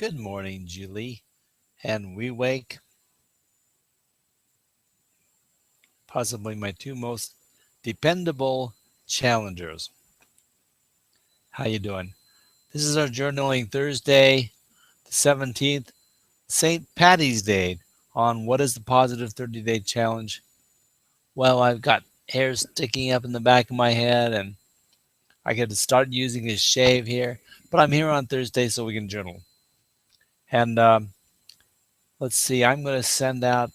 Good morning, Julie. And we wake, possibly my two most dependable challengers. How you doing? This is our journaling Thursday, the 17th, St. Patty's Day, on what is the positive 30-day challenge. Well, I've got hair sticking up in the back of my head, and I got to start using a shave here. But I'm here on Thursday so we can journal. And let's see, I'm going to send out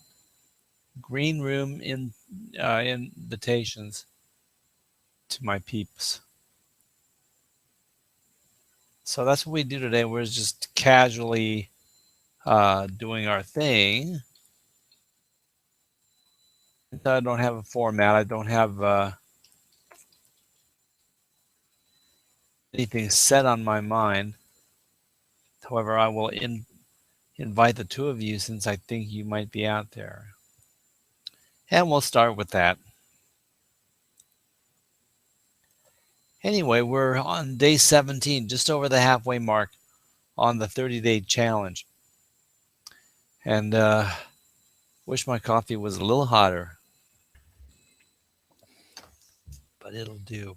green room invitations to my peeps. So that's what we do today. We're just casually doing our thing. I don't have a format. I don't have anything set on my mind. However, I will invite the two of you since I think you might be out there. And we'll start with that. Anyway, we're on day 17, just over the halfway mark on the 30-day challenge. And wish my coffee was a little hotter, but it'll do.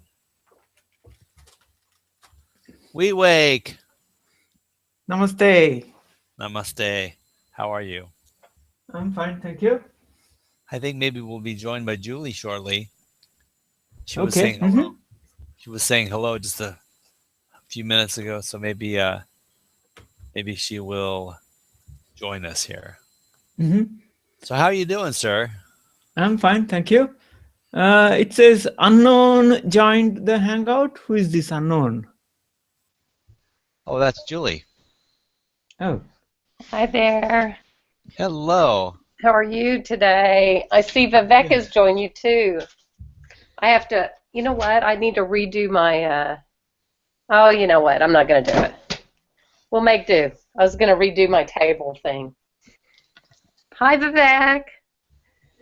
We wake. Namaste. Namaste. How are you? I'm fine, thank you. I think maybe we'll be joined by Julie shortly. She was Okay. saying hello. She was saying hello just a few minutes ago, so maybe she will join us here. So how are you doing, sir? I'm fine, thank you. It says unknown joined the hangout. Who is this unknown? Oh, that's Julie. Oh. Hi there. Hello. How are you today? I see Vivek has joined you too. I have to, you know what? I need to redo my, oh, you know what? I'm not going to do it. We'll make do. I was going to redo my table thing. Hi, Vivek.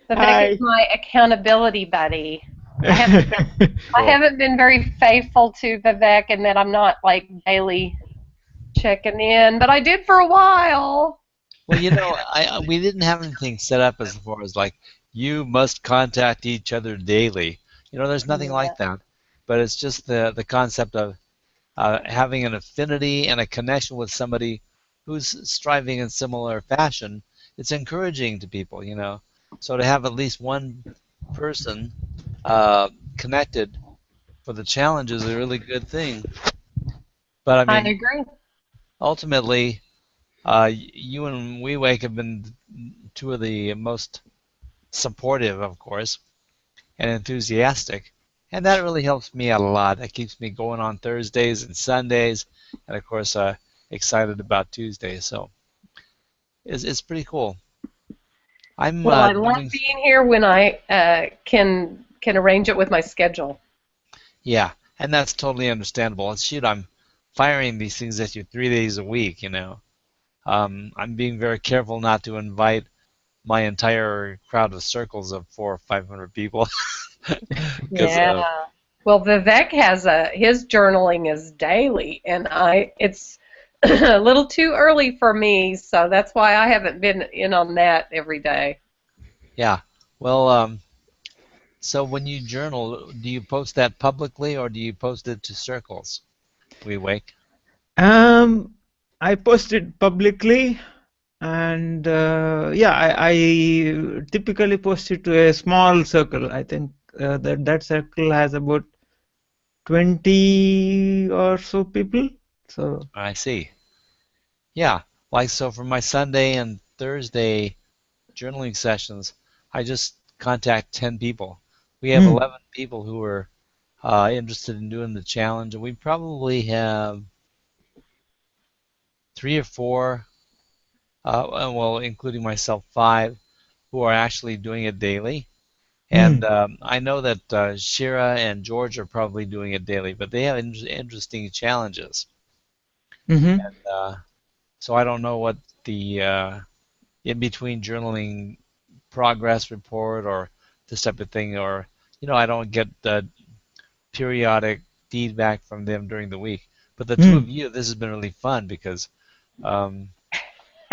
Vivek is my accountability buddy. I haven't been very faithful to Vivek in that I'm not like daily checking in, but I did for a while. Well, you know, we didn't have anything set up as far as like you must contact each other daily. You know, there's nothing like that. But it's just the concept of having an affinity and a connection with somebody who's striving in similar fashion. It's encouraging to people, you know. So to have at least one person connected for the challenge is a really good thing. But I mean, I agree. ultimately, you and WeWake have been two of the most supportive, of course, and enthusiastic. And that really helps me out a lot. That keeps me going on Thursdays and Sundays, and of course, excited about Tuesdays. So it's pretty cool. I love being here when I can arrange it with my schedule. Yeah, and that's totally understandable. Shoot, I'm firing these things at you 3 days a week, you know. I'm being very careful not to invite my entire crowd of circles of 400 or 500 people. Yeah. Well, Vivek has his journaling is daily, and it's a little too early for me, so that's why I haven't been in on that every day. Yeah. Well, so when you journal, do you post that publicly or do you post it to circles? WeWake. I posted publicly, and yeah, I typically post it to a small circle. I think that circle has about 20 or so people. So I see. Yeah. Like so for my Sunday and Thursday journaling sessions, I just contact 10 people. We have 11 people who are interested in doing the challenge, and we probably have 3 or 4, well, including myself, 5, who are actually doing it daily. And I know that Shira and George are probably doing it daily, but they have interesting challenges. And so I don't know what the in-between journaling progress report or this type of thing, or I don't get the periodic feedback from them during the week. But the two of you, this has been really fun because Um,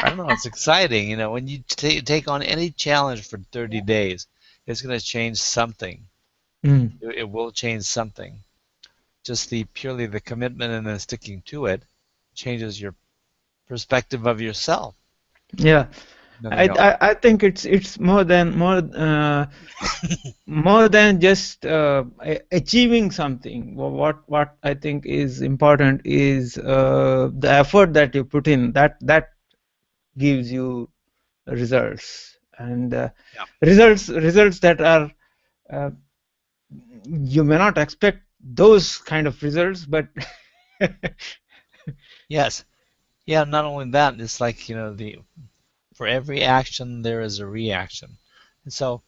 I don't know. It's exciting, you know, when you take on any challenge for 30 days, it's going to change something. Mm. It will change something. Just the purely the commitment and then sticking to it changes your perspective of yourself. Yeah, Nothing else. I think it's more than just achieving something. What I think is important is the effort that you put in. That gives you results, and Yeah. results that are uh, you may not expect those kind of results, but Yes. Yeah, not only that, it's like, you know, the for every action there is a reaction. And so,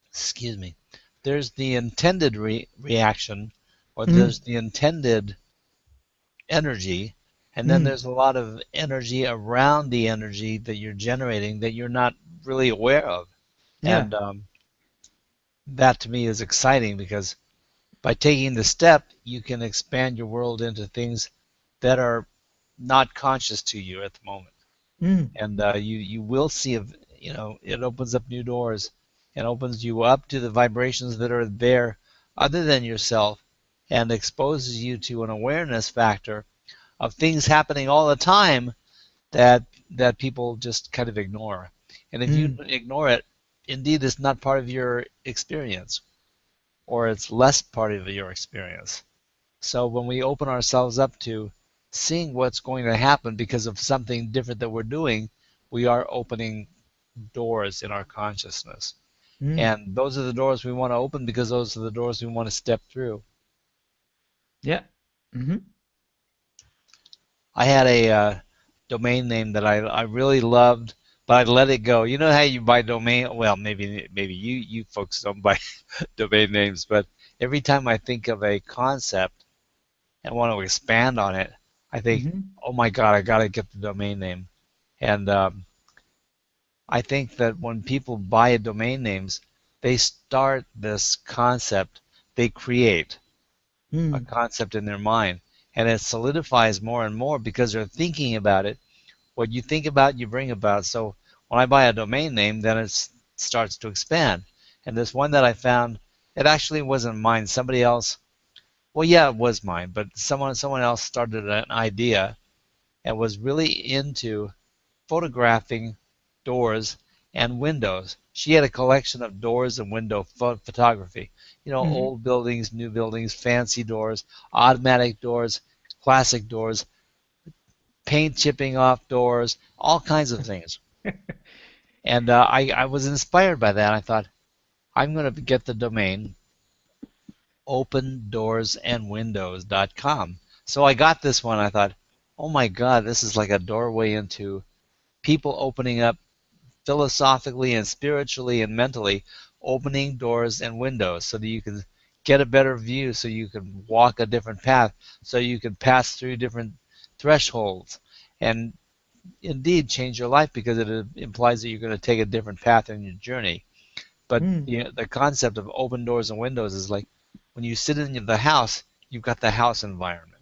excuse me, there's the intended reaction or Mm, there's the intended energy, and then mm, there's a lot of energy around the energy that you're generating that you're not really aware of. yeah. And that to me is exciting because by taking the step, you can expand your world into things that are not conscious to you at the moment. Mm, And you will see, you know, it opens up new doors and opens you up to the vibrations that are there other than yourself and exposes you to an awareness factor of things happening all the time that people just kind of ignore. And if you mm, ignore it, indeed it's not part of your experience or it's less part of your experience. So when we open ourselves up to seeing what's going to happen because of something different that we're doing, we are opening doors in our consciousness. mm. And those are the doors we want to open because those are the doors we want to step through. Yeah. Hmm. I had a domain name that I really loved, but I let it go. You know how you buy domain? Well, maybe you folks don't buy domain names, but every time I think of a concept and want to expand on it, I think, Hmm. oh my God, I got to get the domain name. And I think that when people buy domain names, they start this concept, they create a Mm, concept in their mind, and it solidifies more and more because they're thinking about it. What you think about, you bring about. So when I buy a domain name, then it starts to expand. And this one that I found, it actually wasn't mine. Somebody else, well, yeah, it was mine, but someone else started an idea and was really into photographing doors and windows. She had a collection of doors and window photography. You know, hmm. old buildings, new buildings, fancy doors, automatic doors, classic doors, paint chipping off doors, all kinds of things. And I was inspired by that. I thought, I'm going to get the domain opendoorsandwindows.com. So I got this one. I thought, oh my God, this is like a doorway into people opening up philosophically and spiritually and mentally, opening doors and windows so that you can get a better view, so you can walk a different path, so you can pass through different thresholds and indeed change your life because it implies that you're going to take a different path in your journey. But Mm, the concept of open doors and windows is like when you sit in the house, you've got the house environment.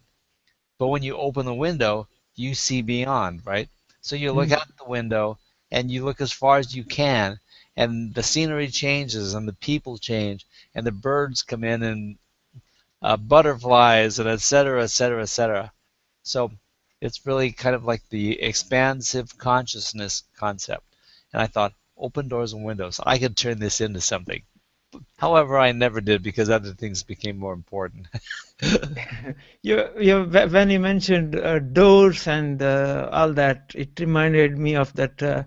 But when you open the window, you see beyond, right? So you look mm. out the window and you look as far as you can, and the scenery changes and the people change, and the birds come in and butterflies and et cetera, et cetera, et cetera. So it's really kind of like the expansive consciousness concept. And I thought, open doors and windows. I could turn this into something. However, I never did because other things became more important. When you mentioned doors and all that, it reminded me of that.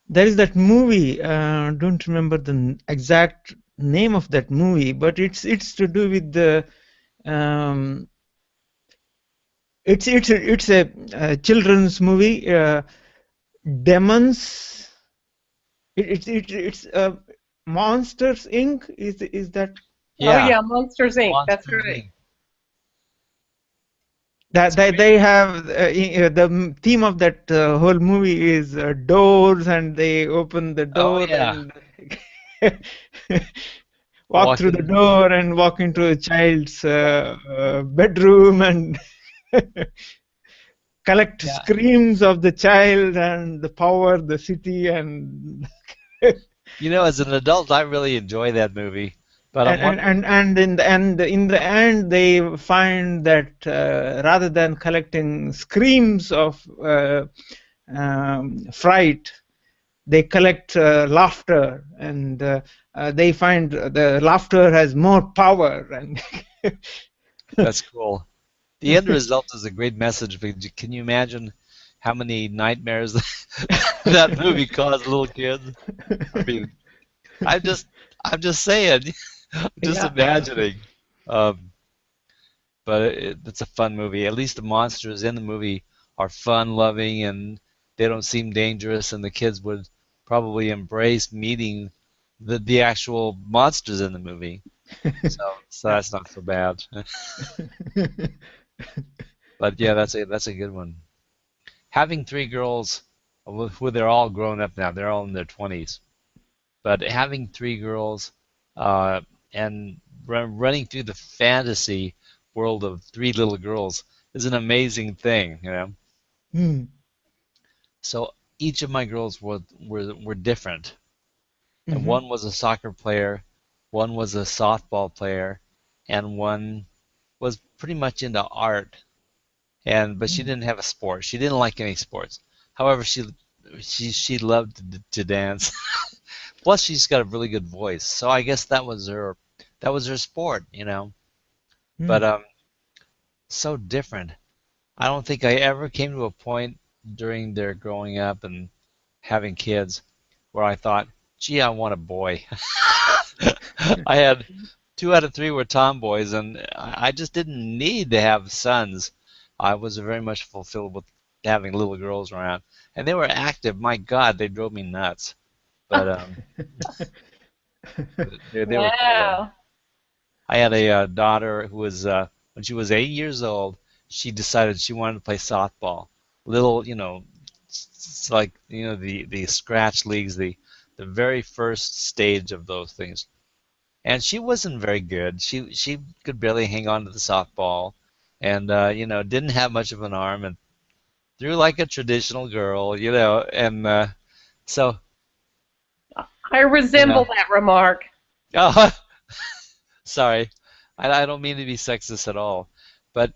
There is that movie. Don't remember the exact name of that movie, but it's to do with the. Um, it's a children's movie. Demons. It's Monsters Inc. Is that Oh Yeah, yeah, Monsters Inc. That's Monsters right. Inc. that It's great. they have theme of that whole movie is doors, and they open the Oh door yeah, and walk through the door and walk into a child's bedroom and collect screams of the child and the power the city and As an adult, I really enjoy that movie. But and in the end they find that rather than collecting screams of fright, they collect laughter, and they find the laughter has more power. And that's cool. The end result is a great message. But can you imagine how many nightmares that movie caused little kids? I mean, I'm just saying, just imagining. But it's a fun movie. At least the monsters in the movie are fun-loving and they don't seem dangerous, and the kids would probably embrace meeting the actual monsters in the movie. So that's not so bad. But yeah, that's a good one. Having three girls, who they're all grown up now, they're all in their 20s. But having three girls and running through the fantasy world of three little girls is an amazing thing, So each of my girls were different. And one was a soccer player, one was a softball player, and one was pretty much into art. But she didn't have a sport. She didn't like any sports. However, she loved to dance. Plus, she's got a really good voice. So I guess that was her sport, But so different. I don't think I ever came to a point during their growing up and having kids where I thought, gee, I want a boy. I had 2 out of 3 were tomboys, and I just didn't need to have sons. I was very much fulfilled with having little girls around, and they were active. My God, they drove me nuts. But they were cool. I had a daughter who was when she was 8 years old, she decided she wanted to play softball. Little, it's like the scratch leagues, the very first stage of those things. And she wasn't very good. She could barely hang on to the softball, and didn't have much of an arm, and threw like a traditional girl, and so. I resemble that remark. Oh, sorry, I don't mean to be sexist at all, but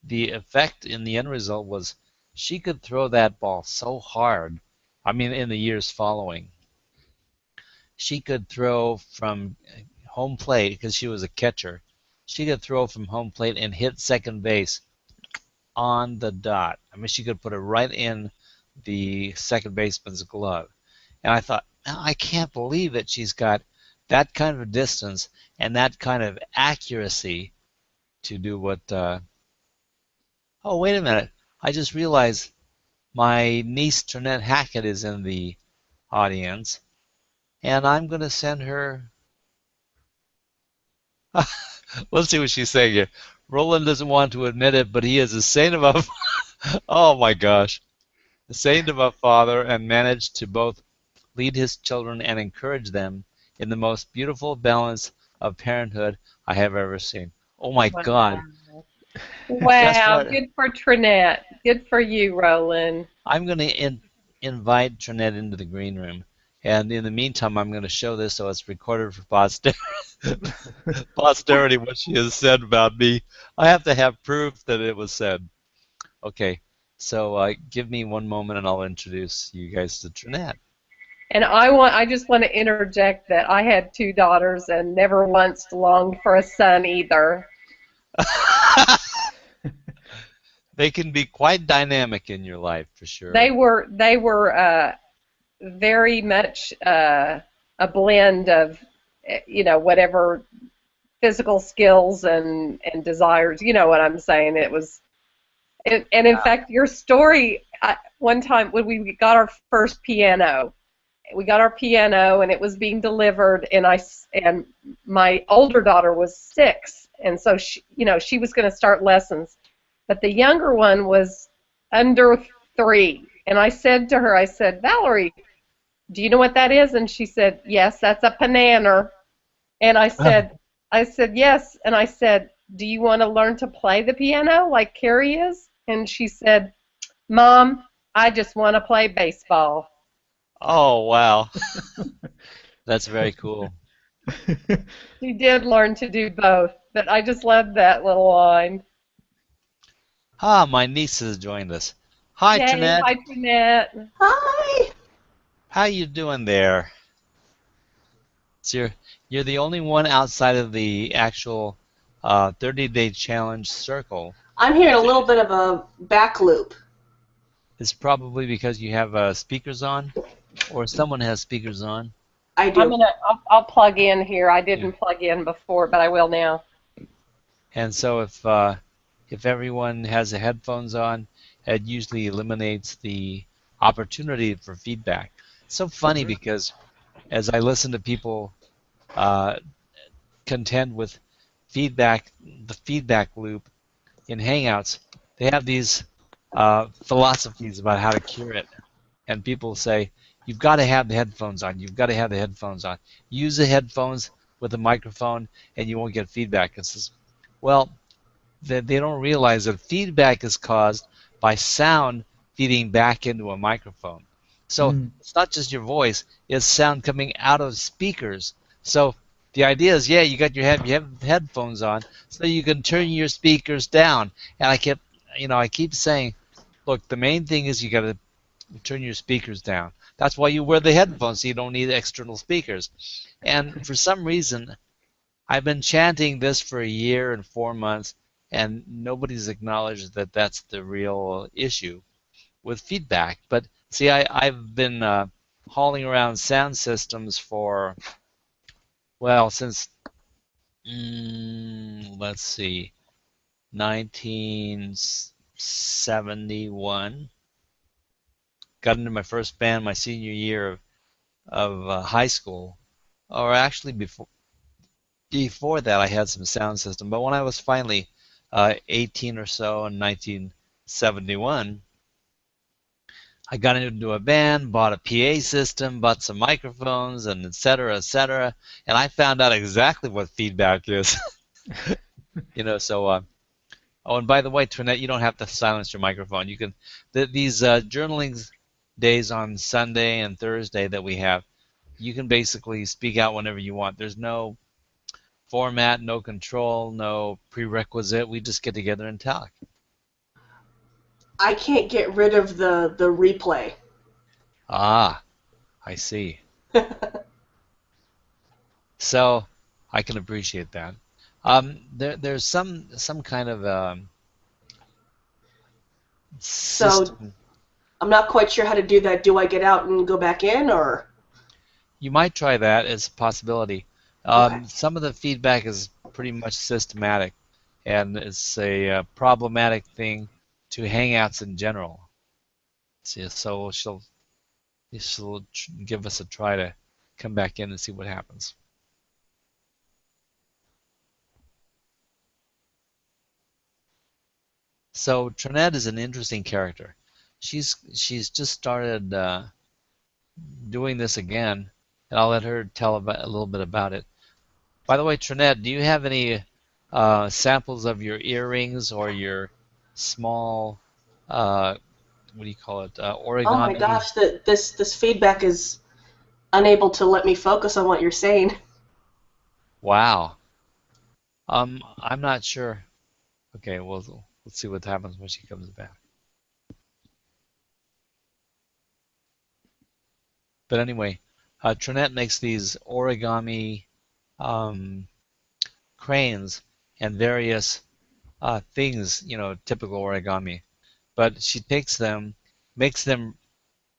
the effect in the end result was she could throw that ball so hard. I mean, in the years following, she could throw from home plate because she was a catcher. She could throw from home plate and hit second base on the dot. I mean, she could put it right in the second baseman's glove. And I thought, oh, I can't believe that she's got that kind of distance and that kind of accuracy to do what. Oh, wait a minute! I just realized my niece Trinette Hackett is in the audience, and I'm going to send her. Let's see what she's saying here. Roland doesn't want to admit it, but he is a saint of a. Oh my gosh, a saint of a father, and managed to both lead his children and encourage them in the most beautiful balance of parenthood I have ever seen. Oh my God. Wow, good for Trinette. Good for you, Roland. I'm going to invite Trinette into the green room. And in the meantime, I'm going to show this so it's recorded for posterity what she has said about me. I have to have proof that it was said. Okay, so give me one moment and I'll introduce you guys to Trinette. And I just want to interject that I had 2 daughters and never once longed for a son either. They can be quite dynamic in your life, for sure. They were very much a blend of, whatever physical skills and desires. You know what I'm saying? It was, and in fact, your story. One time when we got our first piano. We got our piano and it was being delivered, and my older daughter was 6, and so she was going to start lessons, but the younger one was under 3, and I said to her, I said, Valerie, do you know what that is? And she said, yes, that's a bananer. And I said, yes. And I said, do you want to learn to play the piano like Carrie is? And she said, Mom, I just want to play baseball. Oh, wow. That's very cool. She did learn to do both, but I just loved that little line. Ah, my niece has joined us. Hi, Yay, Trinette. hi, Trinette. Hi. How you doing there? So you're the only one outside of the actual 30-day challenge circle. I'm hearing a little bit of a back loop. It's probably because you have speakers on, or someone has speakers on. I do. I'll plug in here. I didn't plug in before, but I will now. And so if everyone has the headphones on, it usually eliminates the opportunity for feedback. It's so funny because as I listen to people contend with feedback, the feedback loop in Hangouts, they have these philosophies about how to cure it. And people say, you've got to have the headphones on. You've got to have the headphones on. Use the headphones with a microphone and you won't get feedback. It says, well, they don't realize that feedback is caused by sound feeding back into a microphone. So it's not just your voice, it's sound coming out of speakers. So the idea is, yeah, you have headphones on, so you can turn your speakers down. And I keep saying, look, the main thing is you got to turn your speakers down. That's why you wear the headphones, so you don't need external speakers. And for some reason, I've been chanting this for a year and 4 months, and nobody's acknowledged that that's the real issue with feedback. But see, I've been hauling around sound systems for, well, since, let's see, 1971. Got into my first band my senior year of high school, or actually before that I had some sound system. But when I was finally 18 or so in 1971, I got into a band, bought a PA system, bought some microphones, and et cetera, and I found out exactly what feedback is. So. Oh, and by the way, Trinette, you don't have to silence your microphone. You can. These journaling days on Sunday and Thursday that we have, you can basically speak out whenever you want. There's no format, no control, no prerequisite. We just get together and talk. I can't get rid of the replay. Ah, I see. So I can appreciate that. There's some kind of system. So I'm not quite sure how to do that. Do I get out and go back in, or? You might try that as a possibility. Okay. Some of the feedback is pretty much systematic, and it's a problematic thing to Hangouts in general. See, so she'll give us a try to come back in and see what happens. So Trinette is an interesting character. She's just started doing this again, and I'll let her tell a little bit about it. By the way, Trinette, do you have any samples of your earrings or your small, what do you call it, origami? Oh my gosh, this feedback is unable to let me focus on what you're saying. Wow. I'm not sure. Okay, well, let's see what happens when she comes back. But anyway, Trinette makes these origami cranes and various things, typical origami. But she takes them, makes them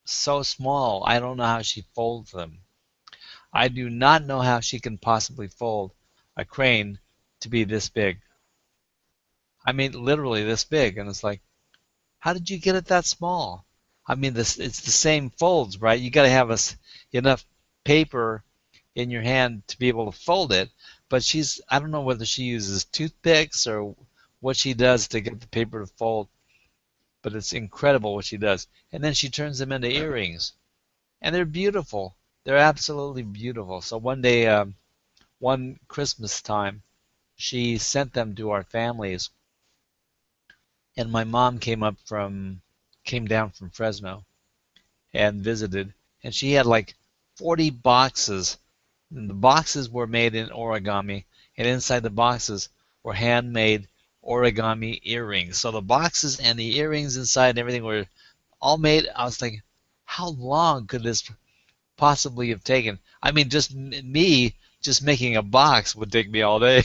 so small, I don't know how she folds them. I do not know how she can possibly fold a crane to be this big. I mean, literally this big, and it's like, how did you get it that small? I mean, it's the same folds, right? You got to have enough paper in your hand to be able to fold it. But I don't know whether she uses toothpicks or what she does to get the paper to fold. But it's incredible what she does. And then she turns them into earrings. and they're beautiful. They're absolutely beautiful. So one day, one Christmas time, she sent them to our families, and my mom came down from Fresno and visited, and she had like 40 boxes. And the boxes were made in origami, and inside the boxes were handmade origami earrings. So the boxes and the earrings inside and everything were all made. I was thinking, how long could this possibly have taken? I mean, just me just making a box would take me all day.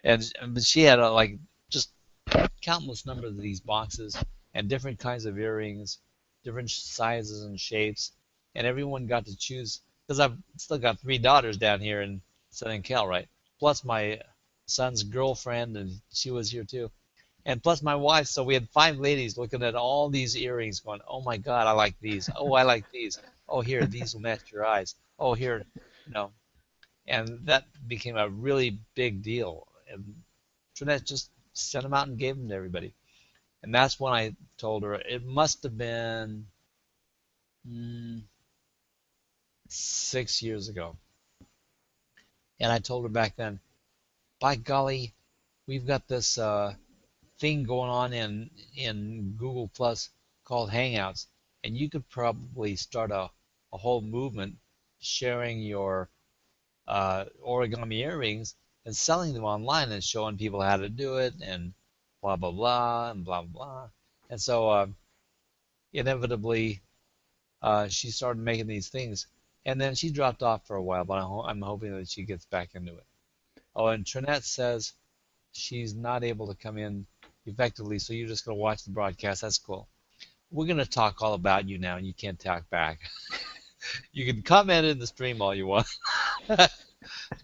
And but she had like just countless numbers of these boxes and different kinds of earrings, different sizes and shapes, and everyone got to choose. Because I've still got three daughters down here in Southern Cal, right? Plus my son's girlfriend, and she was here too, and plus my wife. So we had five ladies looking at all these earrings, going, "Oh my God, I like these. Oh, I like these. Oh, here, these will match your eyes. Oh, here, you know." And that became a really big deal. And Trinette just sent them out and gave them to everybody. And that's when I told her it must have been mm, 6 years ago. And I told her back then, by golly, we've got this thing going on in Google Plus called Hangouts, and you could probably start a whole movement sharing your origami earrings and selling them online and showing people how to do it and blah blah blah and blah blah blah. And so inevitably she started making these things, and then she dropped off for a while, but I'm hoping that she gets back into it. Oh, and Trinette says she's not able to come in effectively, so you're just going to watch the broadcast. That's cool. We're going to talk all about you now, and you can't talk back. You can comment in the stream all you want.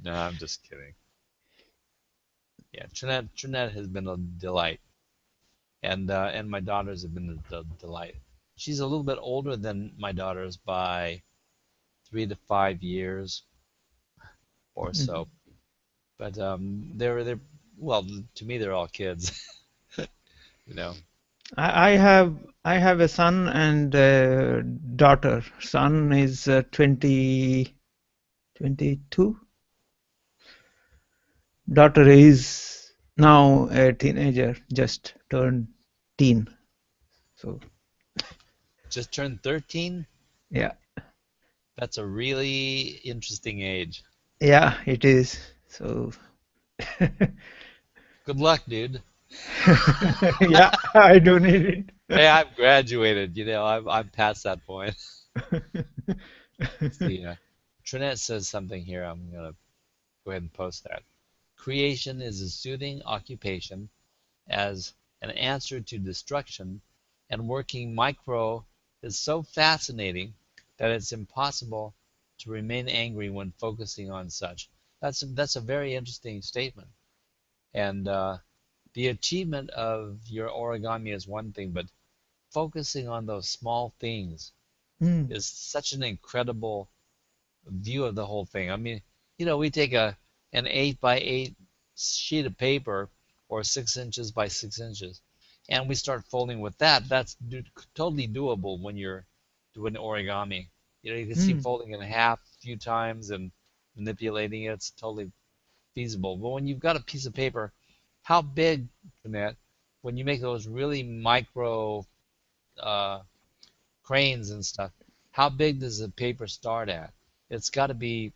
No, I'm just kidding. Yeah, Trinette has been a delight, and my daughters have been a delight. She's a little bit older than my daughters by 3 to 5 years or so, but they're well, to me they're all kids, you know. I have a son and a daughter. Son is 22. Daughter is now a teenager, just turned teen. So Just turned 13. yeah, That's a really interesting age. yeah, it is. So Good luck, dude. yeah, I do need Hey, I've graduated. I'm past that point. it. Let's see, Trinette says something here. I'm gonna go ahead and post that. Creation is a soothing occupation as an answer to destruction, and working micro is so fascinating that it's impossible to remain angry when focusing on such. That's a very interesting statement. And the achievement of your origami is one thing, but focusing on those small things Mm, is such an incredible view of the whole thing. I mean, we take an 8 by 8 sheet of paper or 6 inches by 6 inches, and we start folding with that. That's totally doable when you're doing origami. You can see mm. folding in half a few times and manipulating it. It's totally feasible. But when you've got a piece of paper, how big, Jeanette, when you make those really micro uh, cranes and stuff, how big does the paper start at? It's got to be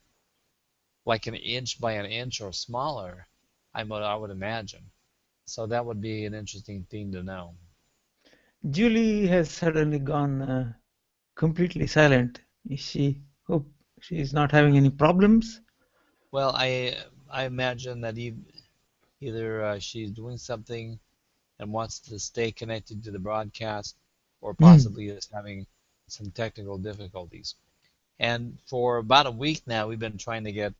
like an inch by an inch or smaller, I would imagine. So that would be an interesting thing to know. Julie has suddenly gone completely silent. Is she? Hope she's not having any problems. Well, I imagine that either she's doing something and wants to stay connected to the broadcast, or Mm. possibly is having some technical difficulties. And for about a week now, we've been trying to get,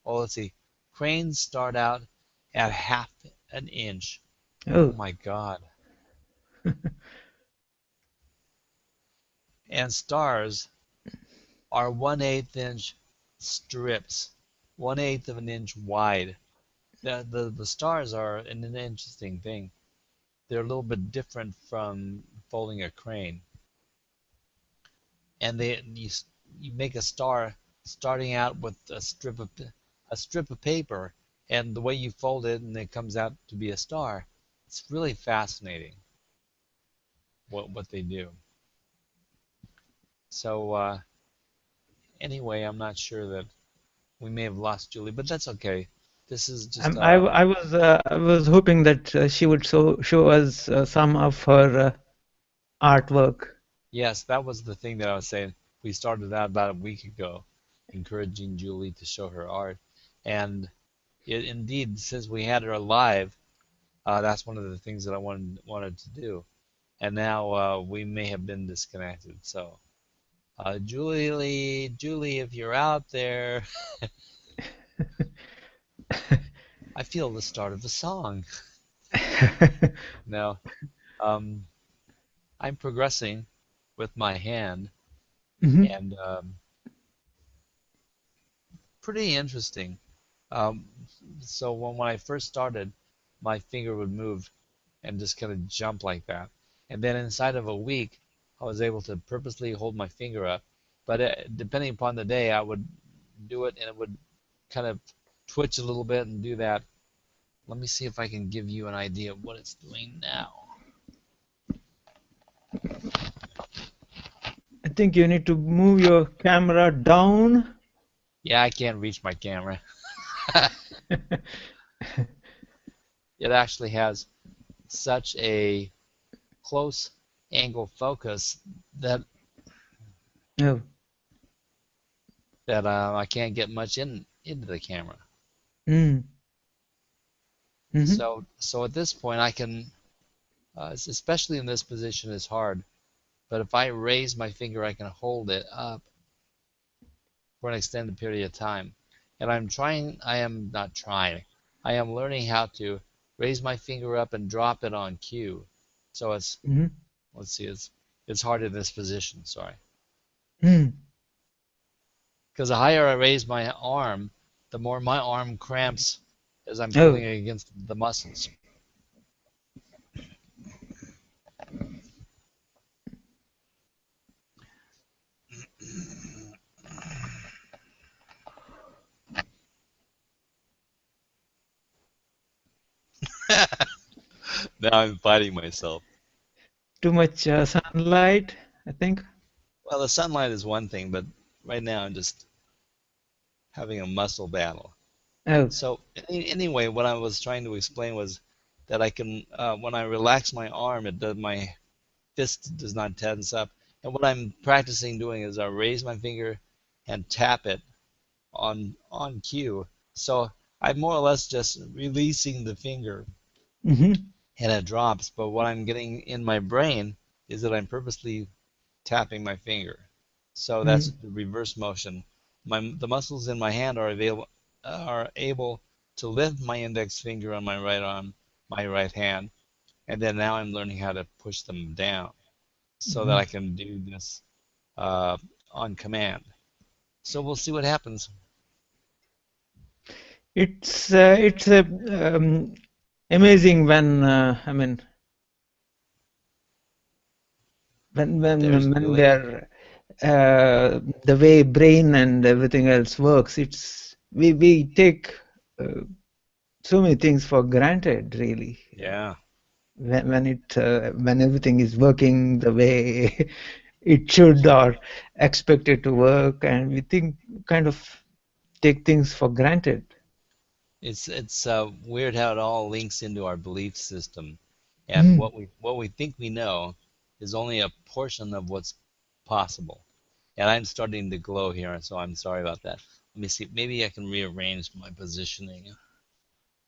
oh, let's see, cranes start out at half an inch. Oh Oh, my God. And stars are 1/8 inch strips, 1/8 of an inch wide. The stars are an interesting thing. They're a little bit different from folding a crane. and you make a star starting out with a strip of paper, and the way you fold it, and it comes out to be a star. It's really fascinating what they do. So anyway, I'm not sure that we may have lost Julie, but that's okay. This is just I was hoping that she would show us some of her artwork. yes, that was the thing that I was saying. We started out about a week ago, encouraging Julie to show her art, and indeed, since we had her live, that's one of the things that I wanted to do. And now we may have been disconnected. So, Julie, if you're out there, I feel the start of a song. Now, I'm progressing with my hand, Mhm. and pretty interesting. Um, so when I first started, my finger would move and just kind of jump like that. And then inside of a week, I was able to purposely hold my finger up. But depending upon the day, I would do it and it would kind of twitch a little bit and do that. Let me see if I can give you an idea of what it's doing now. I think you need to move your camera down. Yeah, I can't reach my camera. It actually has such a close angle focus that Oh. I can't get much into the camera. Mm. Mhm. So at this point, I can, especially in this position, is hard. But if I raise my finger, I can hold it up for an extended period of time. And I am not trying, I am learning how to raise my finger up and drop it on cue. So Mhm. let's see, it's hard in this position, sorry. Mm. Because the higher I raise my arm, the more my arm cramps as I'm Oh. pulling against the muscles. Now I'm fighting myself. Too much sunlight, I think. Well, the sunlight is one thing, but right now I'm just having a muscle battle. Oh. So anyway, what I was trying to explain was that I can, when I relax my arm, my fist does not tense up. And what I'm practicing doing is I raise my finger and tap it on cue. So I'm more or less just releasing the finger Mhm. and it drops. But what I'm getting in my brain is that I'm purposely tapping my finger. So that's Mm. the reverse motion. The muscles in my hand are able to lift my index finger on my right arm, my right hand, and then now I'm learning how to push them down so that I Mhm. can do this uh, on command. So we'll see what happens. It's amazing when I mean There's when Julie. they're the way brain and everything else works. It's we take so many things for granted, really. Yeah. When everything is working the way it should or expected to work, and we think kind of take things for granted. It's weird how it all links into our belief system, and Mm. what we think we know is only a portion of what's possible. And I'm starting to glow here, so I'm sorry about that. Let me see. Maybe I can rearrange my positioning.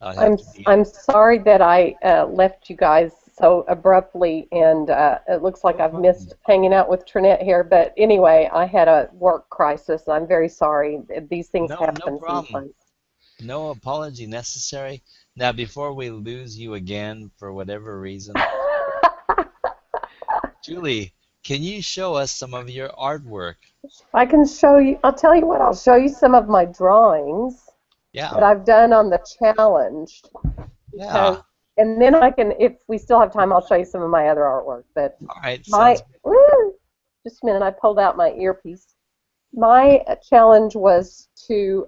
I have to be. I'm sorry that I left you guys so abruptly, and it looks like I've missed hanging out with Trinette here. But anyway, I had a work crisis. I'm very sorry. These things No happen problem. sometimes. No apology necessary. Now, before we lose you again for whatever reason, Julie, can you show us some of your artwork? I can show you. I'll tell you what. I'll show you some of my drawings that Yeah, I've done on the challenge. yeah. Because, and then I can, if we still have time, I'll show you some of my other artwork. But All right, my, sounds good. woo, just a minute, I pulled out my earpiece. My challenge was to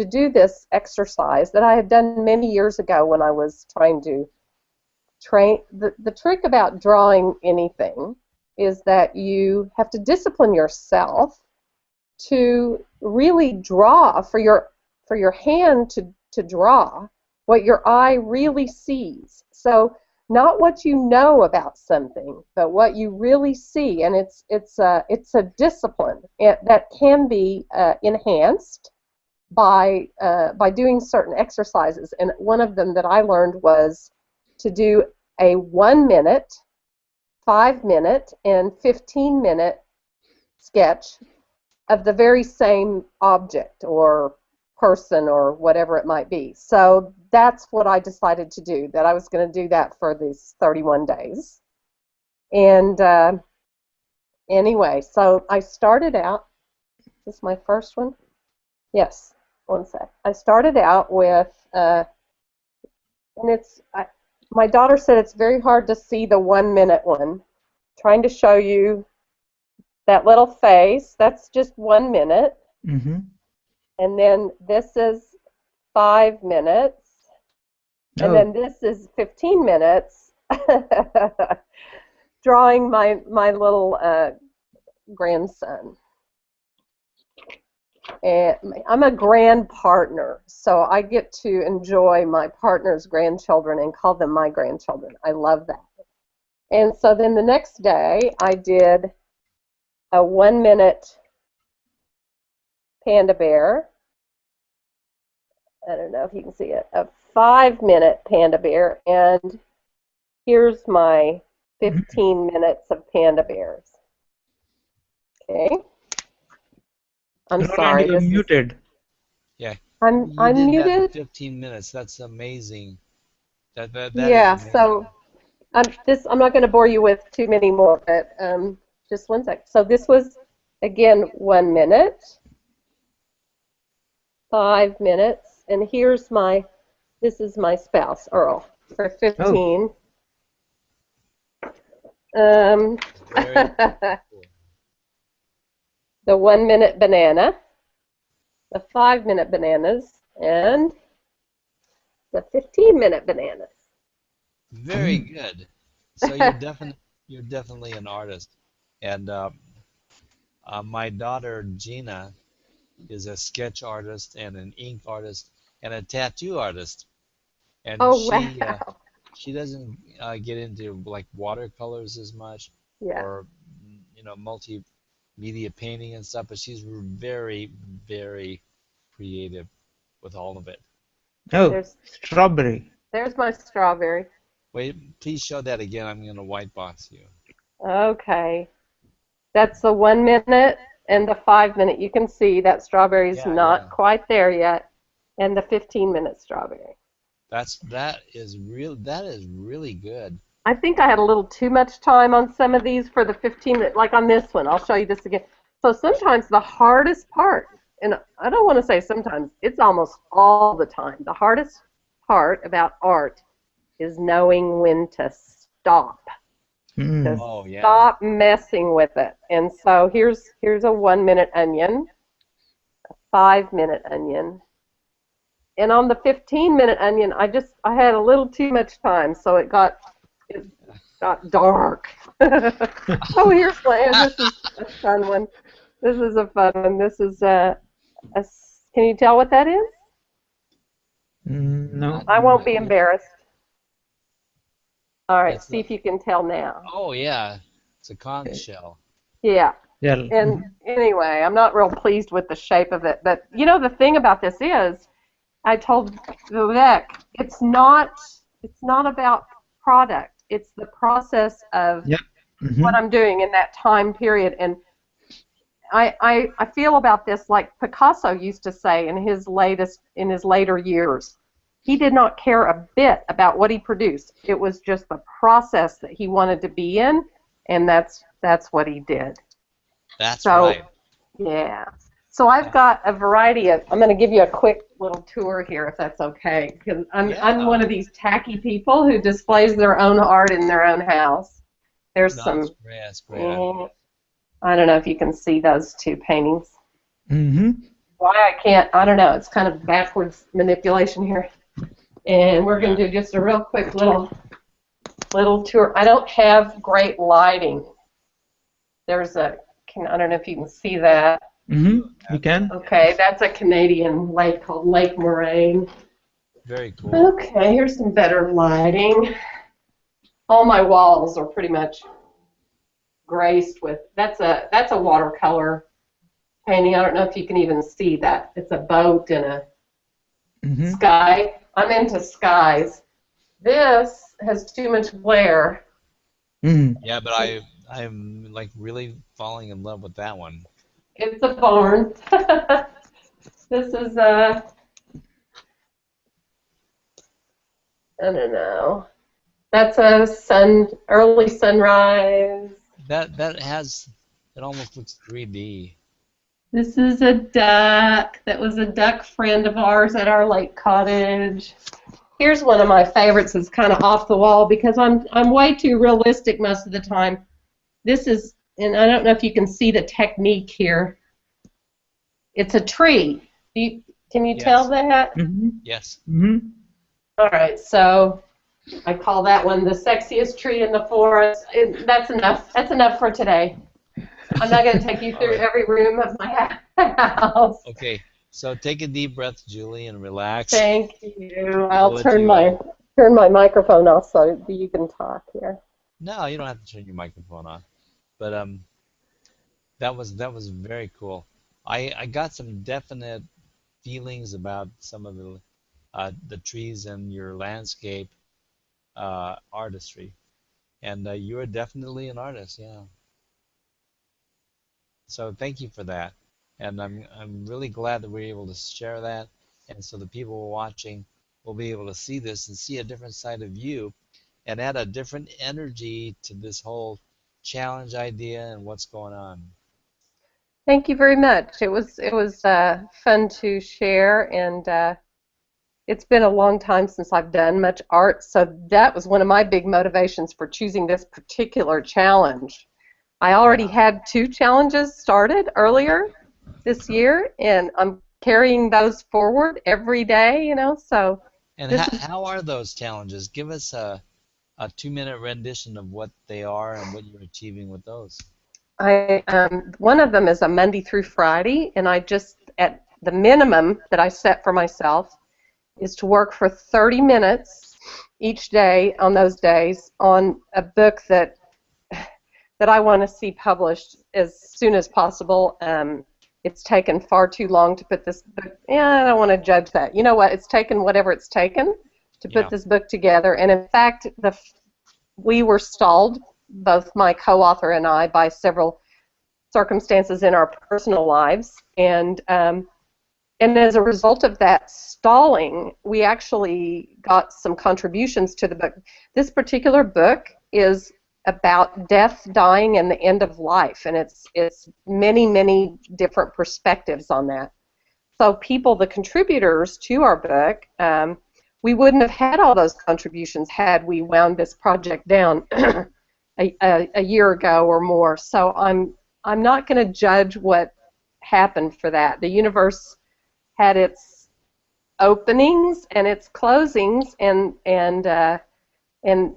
do this exercise that I had done many years ago when I was trying to train. The trick about drawing anything is that you have to discipline yourself to really draw for your hand to draw what your eye really sees. So not what you know about something, but what you really see, and it's a discipline that can be enhanced by doing certain exercises. And one of them that I learned was to do a 1 minute, 5 minute, and 15-minute sketch of the very same object or person or whatever it might be. So that's what I decided to do, that I was going to do that for these 31 days. And anyway, so I started out, is this my first one? Yes, one sec. I started out with, and my daughter said it's very hard to see the 1 minute one. Trying to show you that little face, that's just 1 minute. Mm-hmm. And then this is 5 minutes. And then this is 15 minutes. Drawing my little grandson. And I'm a grand partner, so I get to enjoy my partner's grandchildren and call them my grandchildren. I love that. And so then the next day I did a 1 minute panda bear. I don't know if you can see it. A 5 minute panda bear, and here's my 15 minutes of panda bears. Okay. I'm Roland, sorry. you're muted. Yeah. I'm You did that muted. in 15 minutes. That's amazing. That Yeah. is amazing. So I'm not going to bore you with too many more, but just one sec. So this was again 1 minute, 5 minutes, and this is my spouse, Earl, for 15. Very cool. The 1 minute banana, the 5 minute bananas, and the 15-minute bananas. Very good. So you're definitely an artist. And my daughter Gina is a sketch artist and an ink artist and a tattoo artist. And Oh, wow. she doesn't get into like watercolors as much Yeah. or multimedia painting and stuff, but she's very, very creative with all of it. Oh, strawberry. There's my strawberry. Wait, please show that again. I'm going to white box you. Okay. That's the 1 minute and the 5 minute. You can see that strawberry's not quite there yet, and the 15-minute strawberry. That is really good. I think I had a little too much time on some of these for the 15-minute, like on this one. I'll show you this again. So sometimes the hardest part, and I don't want to say sometimes, it's almost all the time, the hardest part about art is knowing when to stop. To stop messing with it. And so here's a 1 minute onion, a 5 minute onion. And on the 15-minute onion, I had a little too much time, so it got dark. Oh, here's one. This is a fun one. This is a fun one. This is can you tell what that is? No. I won't be embarrassed. All right, see if you can tell now. Oh, yeah. It's a conch shell. Yeah. Yeah. And anyway, I'm not real pleased with the shape of it. But, the thing about this is, I told Vivek, it's not about product. It's the process of what I'm doing in that time period. And I feel about this like Picasso used to say in his later years. He did not care a bit about what he produced. It was just the process that he wanted to be in, and that's what he did. That's right. Yeah. So I've got a variety of. I'm going to give you a quick little tour here, if that's okay, because I'm one of these tacky people who displays their own art in their own house. There's some. That's great. I don't know if you can see those two paintings. Mm-hmm. Why I can't, I don't know. It's kind of backwards manipulation here. And we're going to do just a real quick little tour. I don't have great lighting. There's a, I don't know if you can see that. Mm-hmm. You can. Okay, that's a Canadian lake called Lake Moraine. Very cool. Okay, here's some better lighting. All my walls are pretty much graced with, that's a watercolor painting. I don't know if you can even see that. It's a boat and a Mm-hmm. sky. I'm into skies. This has too much glare. Mm-hmm. Yeah, but I'm like really falling in love with that one. It's a barn. This is I don't know. That's a early sunrise. It almost looks 3D. This is a duck. That was a duck friend of ours at our lake cottage. Here's one of my favorites. It's kind of off the wall because I'm way too realistic most of the time. This is, and I don't know if you can see the technique here. It's a tree. Can you Yes. tell that? Mm-hmm. Yes. Mm-hmm. All right, so I call that one the sexiest tree in the forest. That's enough. That's enough for today. I'm not going to take you through All right. every room of my house. Okay. So take a deep breath, Julie, and relax. Thank you. We'll I'll let turn you, my microphone off so you can talk here. No, you don't have to turn your microphone on. But that was very cool. I got some definite feelings about some of the trees in your landscape artistry, and you're definitely an artist. Yeah. So thank you for that, and I'm really glad that we're able to share that, and so the people watching will be able to see this and see a different side of you, and add a different energy to this whole challenge idea and what's going on. Thank you very much. It was fun to share, and it's been a long time since I've done much art, so that was one of my big motivations for choosing this particular challenge. I already had 2 challenges started earlier this year, and I'm carrying those forward every day, so And this is, how are those challenges? Give us a 2-minute rendition of what they are and what you're achieving with those. one of them is a Monday through Friday, and I just, at the minimum that I set for myself is to work for 30 minutes each day on those days on a book that I want to see published as soon as possible. It's taken far too long to put this book. Yeah, I don't want to judge that. You know what? It's taken whatever it's taken to put this book together. And in fact, we were stalled, both my co-author and I, by several circumstances in our personal lives. And as a result of that stalling, we actually got some contributions to the book. This particular book is about death, dying, and the end of life, and it's many, many different perspectives on that. So people, the contributors to our book, we wouldn't have had all those contributions had we wound this project down a year ago or more. So I'm not going to judge what happened for that. The universe had its openings and its closings, and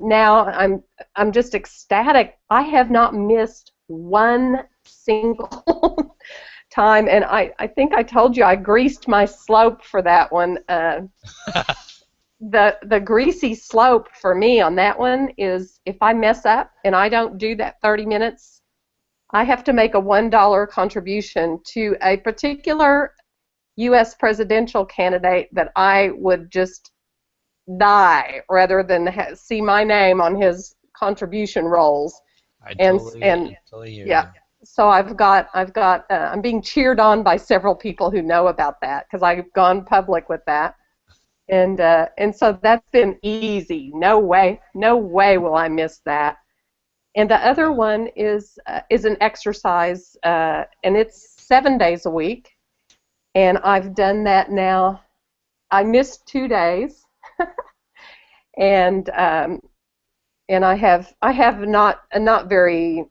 now I'm just ecstatic. I have not missed one single time, and I think I told you I greased my slope for that one. The greasy slope for me on that one is if I mess up and I don't do that 30 minutes, I have to make a $1 contribution to a particular U.S. presidential candidate that I would just die rather than see my name on his contribution rolls. I totally hear you. So I'm being cheered on by several people who know about that because I've gone public with that, and so that's been easy. No way will I miss that. And the other one is an exercise, and it's 7 days a week, and I've done that now. I missed 2 days. And I have not very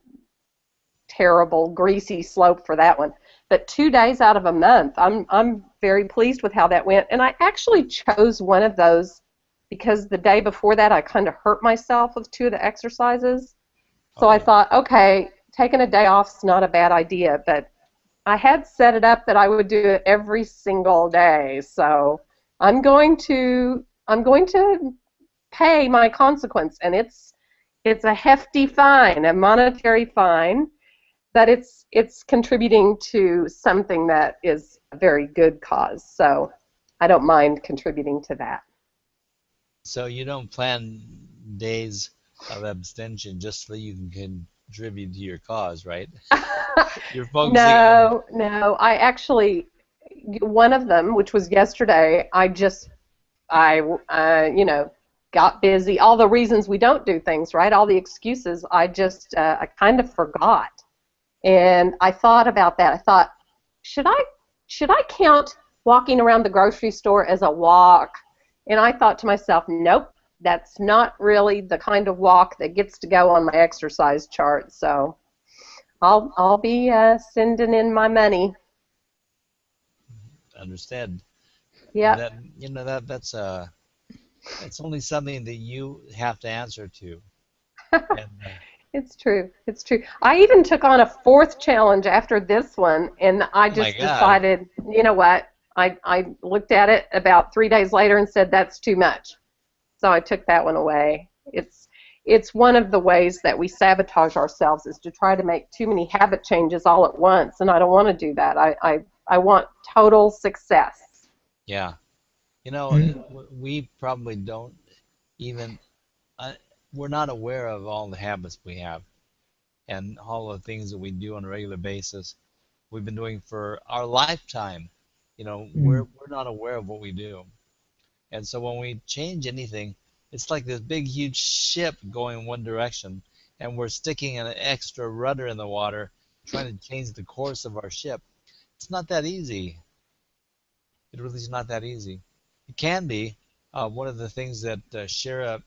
terrible, greasy slope for that one. But 2 days out of a month, I'm very pleased with how that went. And I actually chose one of those because the day before that I kind of hurt myself with two of the exercises. So I Oh, thought, okay, taking a day off is not a bad idea. But I had set it up that I would do it every single day. So I'm going to pay my consequence, and it's a hefty fine, a monetary fine, but it's contributing to something that is a very good cause. So I don't mind contributing to that. so you don't plan days of abstention just so you can contribute to your cause, right? You're focusing on. No, no. I actually, one of them, which was yesterday, I got busy. All the reasons we don't do things, right? All the excuses. I kind of forgot. And I thought about that. I thought, should I should I count walking around the grocery store as a walk? And I thought to myself, nope, that's not really the kind of walk that gets to go on my exercise chart. So I'll be sending in my money. Understand Yep. that that's only something that you have to answer to. And It's true. It's true. I even took on a fourth challenge after this one, and I oh my just God, decided, you know what? I looked at it about 3 days later and said that's too much. So I took that one away. It's one of the ways that we sabotage ourselves is to try to make too many habit changes all at once, and I don't want to do that. I want total success. yeah. You know, Mm. we probably don't even uh, we're not aware of all the habits we have and all the things that we do on a regular basis. We've been doing for our lifetime. You know, we're Mm. we're not aware of what we do. And so when we change anything, it's like this big, huge ship going one direction, and we're sticking an extra rudder in the water, trying to change the course of our ship. It's not that easy. It really is not that easy. It can be. One of the things that Shira,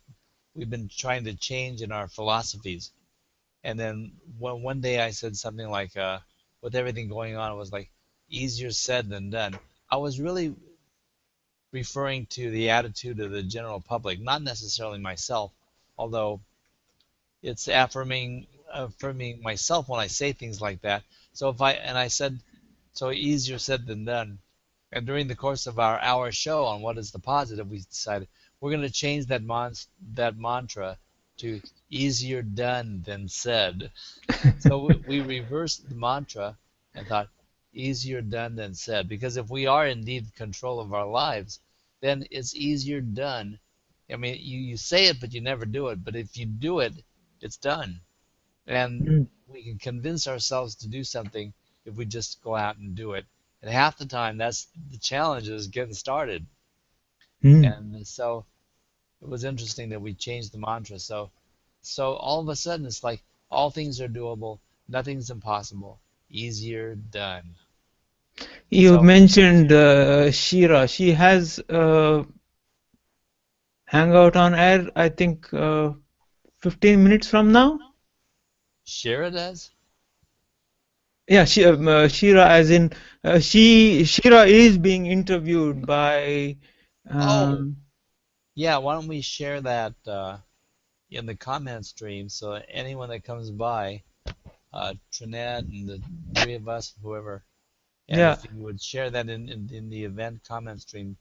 we've been trying to change in our philosophies. And then one day I said something like, with everything going on, it was like easier said than done. I was really referring to the attitude of the general public, not necessarily myself, although it's affirming myself when I say things like that. So if I and I said, so easier said than done. And during the course of our hour show on what is the positive, we decided we're going to change that mantra to easier done than said. So we reversed the mantra and thought easier done than said. Because if we are indeed in control of our lives, then it's easier done. I mean, you say it, but you never do it. But if you do it, it's done. And Mm. we can convince ourselves to do something if we just go out and do it. And half the time, that's the challenge is getting started. Mm. And so it was interesting that we changed the mantra. So all of a sudden, it's like all things are doable, nothing's impossible, easier done. You So mentioned Shira. She has Hangout on air, I think 15 minutes from now. Shira does? Yeah, Shira, as in Shira is being interviewed by. Oh, Um, yeah. Why don't we share that in the comment stream so anyone that comes by, Trinette and the three of us, whoever, and yeah, if you would share that in the event comment stream,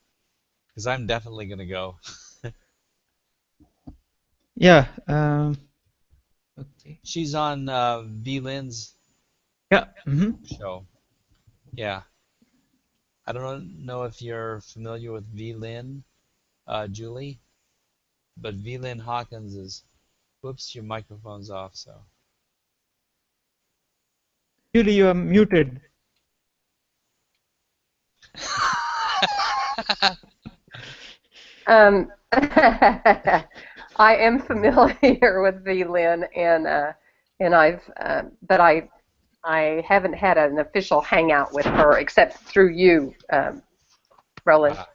because I'm definitely going to go. yeah. Okay. She's on V Lynn's Yeah. Hmm. show. Yeah. I don't know if you're familiar with V Lynn, Julie, but V Lynn Hawkins is. Whoops, your microphone's off. So. Julie, you are muted. I am familiar with VLIN, and but I haven't had an official hangout with her except through you, Roland. Ah,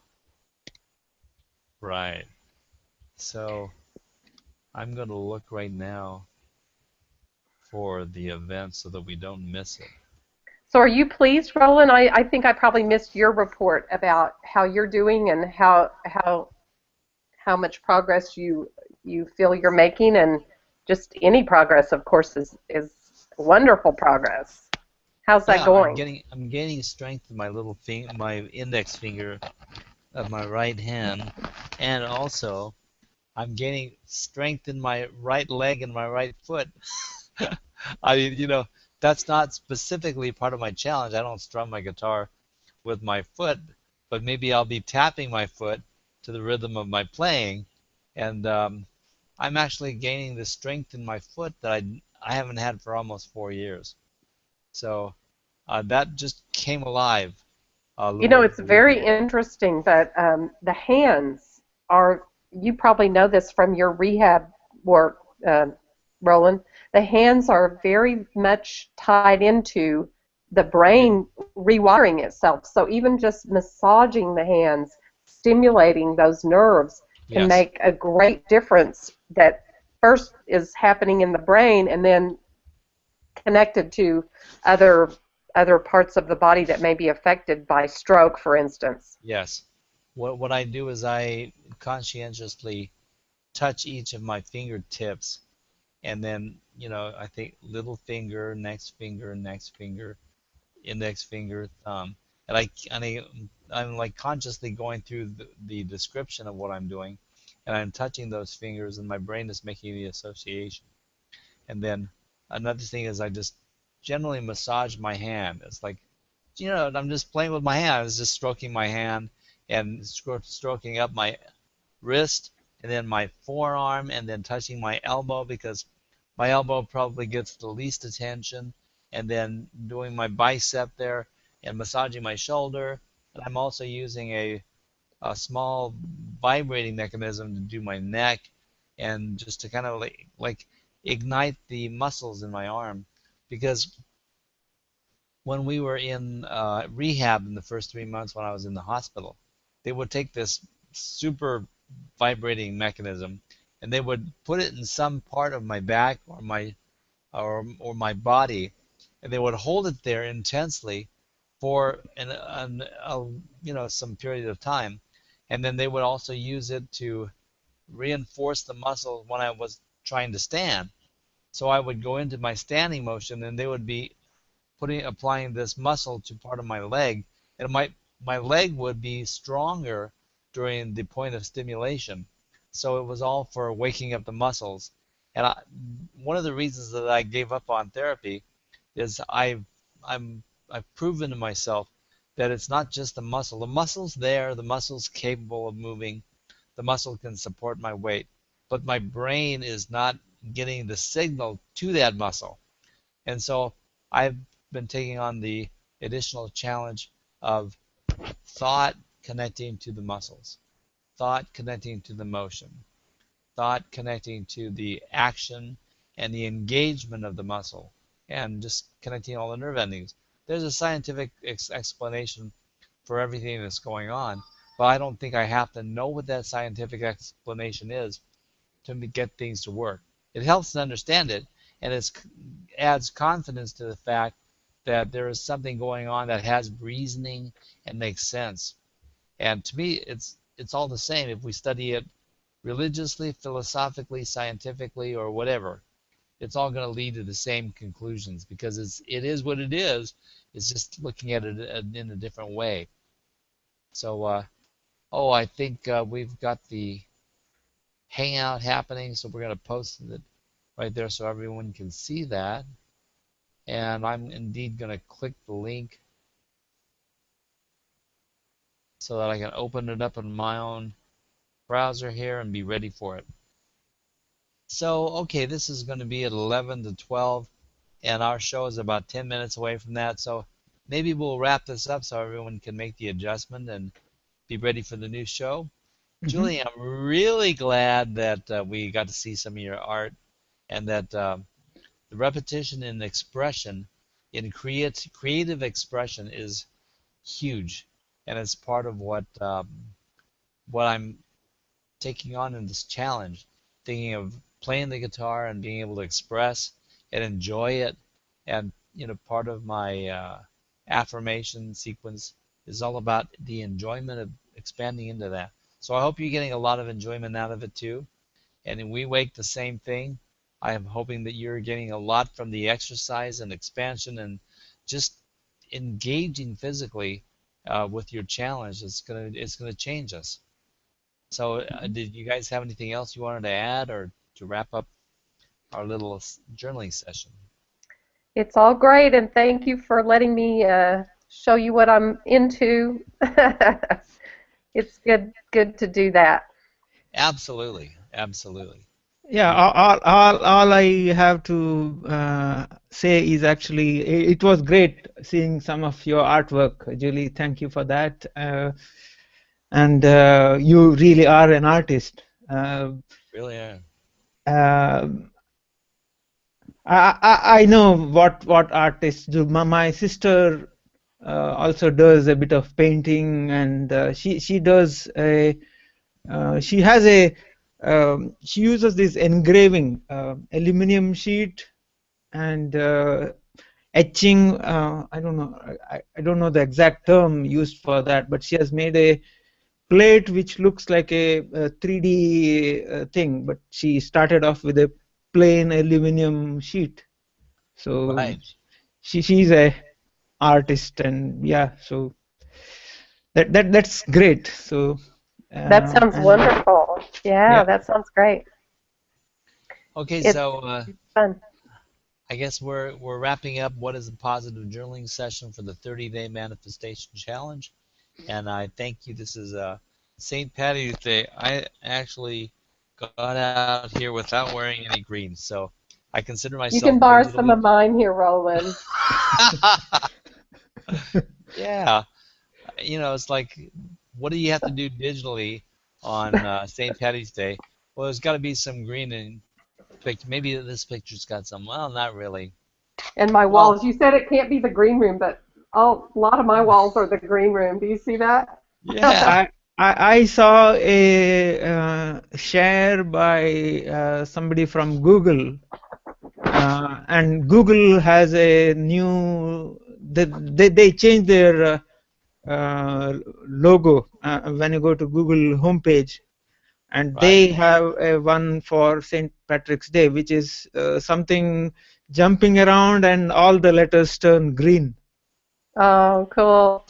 right. So I'm going to look right now for the event so that we don't miss it. So are you pleased, Roland? I think I probably missed your report about how you're doing and how much progress you feel you're making, and just any progress, of course, is wonderful progress. How's that Yeah, I'm going? gaining strength in my little my index finger of my right hand, and also I'm gaining strength in my right leg and my right foot. I mean, that's not specifically part of my challenge. I don't strum my guitar with my foot, but maybe I'll be tapping my foot to the rhythm of my playing, and I'm actually gaining the strength in my foot that I haven't had for almost 4 years. So that just came alive a You little know, over it's a week very ago. interesting that the hands are, you probably know this from your rehab work, Roland, the hands are very much tied into the brain rewiring itself. So even just massaging the hands, stimulating those nerves can Yes, make a great difference that first is happening in the brain and then connected to other other parts of the body that may be affected by stroke, for instance. yes. What I do is I conscientiously touch each of my fingertips, and then I think little finger, next finger, index finger, thumb, and I'm like consciously going through the description of what I'm doing, and I'm touching those fingers, and my brain is making the association. And then another thing is I just generally massage my hand. It's like, I'm just playing with my hand. It's just stroking my hand and stroking up my wrist and then my forearm and then touching my elbow because my elbow probably gets the least attention, and then doing my bicep there and massaging my shoulder. And I'm also using a small vibrating mechanism to do my neck and just to kind of like ignite the muscles in my arm, because when we were in rehab in the first 3 months when I was in the hospital, they would take this super vibrating mechanism and they would put it in some part of my back or my body, and they would hold it there intensely for some period of time, and then they would also use it to reinforce the muscle when I was trying to stand. So I would go into my standing motion, and they would be applying this muscle to part of my leg, and my leg would be stronger during the point of stimulation. So it was all for waking up the muscles. And one of the reasons that I gave up on therapy is I've proven to myself that it's not just the muscle. The muscle's there, the muscle's capable of moving, the muscle can support my weight, but my brain is not getting the signal to that muscle. And so I've been taking on the additional challenge of thought connecting to the muscles, thought connecting to the motion, thought connecting to the action and the engagement of the muscle, and just connecting all the nerve endings. There's a scientific explanation for everything that's going on, but I don't think I have to know what that scientific explanation is to get things to work. It helps to understand it, and it adds confidence to the fact that there is something going on that has reasoning and makes sense. And to me, it's all the same if we study it religiously, philosophically, scientifically, or whatever. It's all going to lead to the same conclusions because it is what it is. It's just looking at it in a different way. So, I think we've got the hangout happening, so we're going to post it right there so everyone can see that. And I'm indeed going to click the link so that I can open it up in my own browser here and be ready for it. So, okay, this is going to be at 11 to 12, and our show is about 10 minutes away from that. So maybe we'll wrap this up so everyone can make the adjustment and be ready for the new show. Hmm. Julie, I'm really glad that we got to see some of your art, and that the repetition in expression, in creative expression, is huge, and it's part of what I'm taking on in this challenge, thinking of playing the guitar and being able to express and enjoy it. And part of my affirmation sequence is all about the enjoyment of expanding into that. So I hope you're getting a lot of enjoyment out of it too. And in We Wake, the same thing. I am hoping that you're getting a lot from the exercise and expansion and just engaging physically with your challenge. It's gonna change us. So, did you guys have anything else you wanted to add or to wrap up our little journaling session? It's all great, and thank you for letting me show you what I'm into. It's good to do that. Absolutely, absolutely. Yeah, You, all I have to say is actually it was great seeing some of your artwork, Julie. Thank you for that. And you really are an artist. really are. Uh, I know what artists do. My sister also does a bit of painting, and she does a she has a she uses this engraving aluminum sheet and etching. I don't know. I don't know the exact term used for that, but she has made a plate which looks like a 3D thing, but she started off with a plain aluminum sheet. So Right. she's a artist, and yeah, so that's great. So That sounds and wonderful. Yeah, yeah, that sounds great. Okay, It's so fun. I guess we're wrapping up what is a positive journaling session for the 30-day manifestation challenge. And I thank you. This is St. Patty's Day. I actually got out here without wearing any green, so I consider You myself can borrow some digitally. of mine here, Roland. Yeah, it's like, what do you have to do digitally on St. Patty's Day? Well, there's got to be some green in picture. Maybe this picture's got some. Well, not really. And my Well, walls. You said it can't be the green room, but oh, a lot of my walls are the green room. Do you see that? yeah, I saw a share by somebody from Google, and Google has a new they changed their logo when you go to Google homepage, and right. they have a one for St. Patrick's Day, which is something jumping around and all the letters turn green. Oh, cool.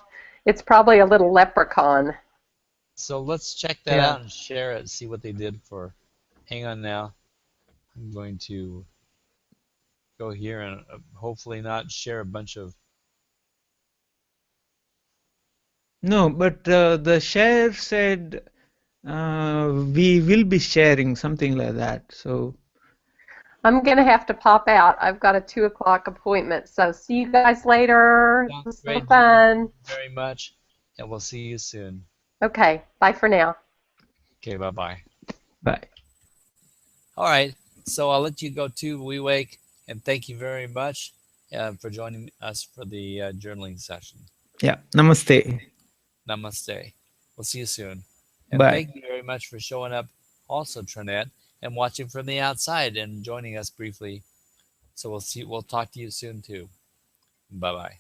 It's probably a little leprechaun. So let's check that Yeah. out and share it, see what they did for. Hang on now. I'm going to go here and hopefully not share a bunch of. No, but the share said we will be sharing something like that. So I'm going to have to pop out. I've got a 2 o'clock appointment. So see you guys later. It Sounds was so great, Julie. fun. Very much, and we'll see you soon. Okay, bye for now. Okay, bye bye. bye. All right, so I'll let you go too, We Wake, and thank you very much for joining us for the journaling session. Yeah. Namaste. Namaste. We'll see you soon. And Bye. thank you very much for showing up also, Trinette, and watching from the outside and joining us briefly. So we'll talk to you soon too. Bye bye.